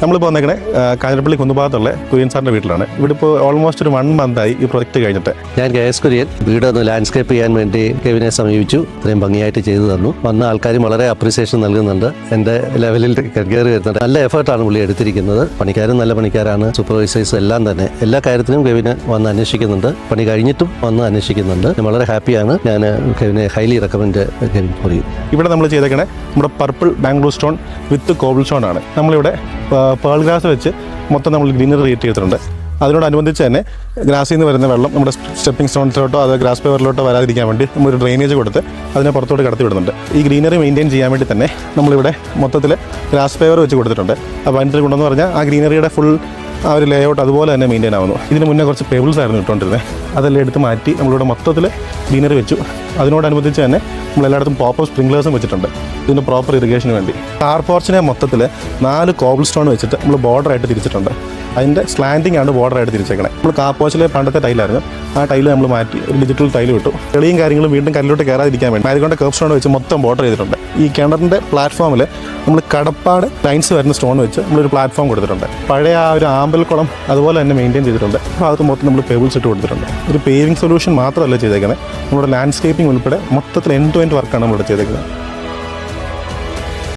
നമ്മളിപ്പോൾ വന്നേക്കണേ കാഞ്ഞിരപ്പള്ളി കുന്നുഭാഗത്തുള്ള കുര്യൻ സാറിൻ്റെ വീട്ടിലാണ്. ഇവിടെ ഇപ്പോൾ ഓൾമോസ്റ്റ് ഒരു 1 മന്തായി ഈ പ്രൊജക്റ്റ് കഴിഞ്ഞിട്ട്. ഞാൻ KS കുര്യൻ. വീടൊന്ന് ലാൻഡ്സ്കേപ്പ് ചെയ്യാൻ വേണ്ടി കെവിനെ സമീപിച്ചു. ഇത്രയും ഭംഗിയായിട്ട് ചെയ്തു തന്നു. വന്ന ആൾക്കാരും വളരെ അപ്രീസിയേഷൻ നൽകുന്നുണ്ട്. എൻ്റെ ലെവലിൽ കയറി വരുന്നുണ്ട്. നല്ല എഫേർട്ടാണ് പുള്ളി എടുത്തിരിക്കുന്നത്. പണിക്കാരും നല്ല പണിക്കാരാണ്. സൂപ്പർവൈസേഴ്സ് എല്ലാം തന്നെ എല്ലാ കാര്യത്തിനും കെവിന് വന്ന് അന്വേഷിക്കുന്നുണ്ട്. പണി കഴിഞ്ഞിട്ടും വന്ന് അന്വേഷിക്കുന്നുണ്ട്. ഞാൻ വളരെ ഹാപ്പിയാണ്. ഞാൻ കെവിനെ ഹൈലി റെക്കമെൻഡ് ചെയ്യും. ഇവിടെ നമ്മൾ ചെയ്തേക്കണേ നമ്മുടെ പർപ്പിൾ ബാംഗ്ലൂർ സ്റ്റോൺ വിത്ത് കോബിൾ സ്റ്റോൺ ആണ്. നമ്മളിവിടെ പേൾ ഗ്രാസ് വെച്ച് മൊത്തം നമ്മൾ ഗ്രീനറി ക്രിയേറ്റ് ചെയ്തിട്ടുണ്ട്. അതിനോടനുബന്ധിച്ച് തന്നെ ഗ്രാസിൽ നിന്ന് വരുന്ന വെള്ളം നമ്മുടെ സ്റ്റെപ്പിംഗ് സ്റ്റോൺസിലോട്ടോ അത് ഗ്രാസ് പേപ്പറിലോട്ടോ വരാതിരിക്കാൻ വേണ്ടി നമ്മളൊരു ഡ്രെയിനേജ് കൊടുത്ത് അതിനെ പുറത്തോട്ട് കടത്തി വിടുന്നുണ്ട്. ഈ ഗ്രീനറി മെയിൻറ്റെയിൻ ചെയ്യാൻ വേണ്ടി തന്നെ നമ്മളിവിടെ മൊത്തത്തിൽ ഗ്രാസ് പേപ്പർ വെച്ച് കൊടുത്തിട്ടുണ്ട്. അപ്പോൾ അതിൻ്റെ കൊണ്ടെന്ന് പറഞ്ഞാൽ ആ ഗ്രീനറിയുടെ ഫുൾ ആ ഒരു ലേഔട്ട് അതുപോലെ തന്നെ മെയിൻറ്റെയിൻ ആവുന്നു. ഇതിന് മുന്നേ കുറച്ച് പേബിൾസ് ആയിരുന്നു ഇട്ടുകൊണ്ടിരുന്നത്. അതെല്ലാം എടുത്ത് മാറ്റി നമ്മളിവിടെ മൊത്തത്തിൽ ഗ്രീനറി വെച്ചു. അതിനോടനുബന്ധിച്ച് തന്നെ നമ്മളെല്ലായിടത്തും പ്രോപ്പർ സ്പ്രിംഗ്ലേഴ്സും വെച്ചിട്ടുണ്ട് ഇതിൻ്റെ പ്രോപ്പർ ഇറിഗേഷന് വേണ്ടി. കാർ പോർച്ചിനെ മൊത്തത്തിൽ 4 കോബിൾ സ്റ്റോൺ വെച്ചിട്ട് നമ്മൾ ബോർഡറായിട്ട് തിരിച്ചിട്ടുണ്ട്. അതിൻ്റെ സ്ലാൻഡിങ് ആണ് ബോർഡറായിട്ട് തിരിച്ചേക്കണേ. നമ്മൾ കാർ പോർച്ചിലെ പണ്ടത്തെ ടൈലായിരുന്നു. ആ ടൈല് നമ്മൾ മാറ്റി ഒരു ഡിജിറ്റൽ ടൈല് വിട്ടു. ചെളിയും കാര്യങ്ങളും വീണ്ടും കല്ലിലോട്ട് കയറാതിരിക്കാൻ വേണ്ടി അതുകൊണ്ട് കർവ് സ്റ്റോൺ വെച്ച് മൊത്തം ബോർഡർ ചെയ്തിട്ടുണ്ട്. ഈ കിണറിൻ്റെ പ്ലാറ്റ്ഫോമിൽ നമ്മൾ കടപ്പാട് ലൈൻസ് വരുന്ന സ്റ്റോൺ വെച്ച് നമ്മളൊരു പ്ലാറ്റ്ഫോം കൊടുത്തിട്ടുണ്ട്. പഴയ ആ ഒരു ആമ്പൽക്കുളം അതുപോലെ തന്നെ മെയിൻറ്റെയിൻ ചെയ്തിട്ടുണ്ട്. അപ്പോൾ അത് മൊത്തം നമ്മൾ പേബിൾസ് ഇട്ട് കൊടുത്തിട്ടുണ്ട്. ഒരു പേവിംഗ് സൊല്യൂഷൻ മാത്രമല്ല ചെയ്തേക്കുന്നത്, നമ്മുടെ ലാൻഡ്സ്കേപ്പിംഗ് ഉൾപ്പെടെ മൊത്തത്തിൽ എൻഡ് ടു എൻഡ് വർക്കാണ് നമ്മളിവിടെ ചെയ്തേക്കുന്നത്.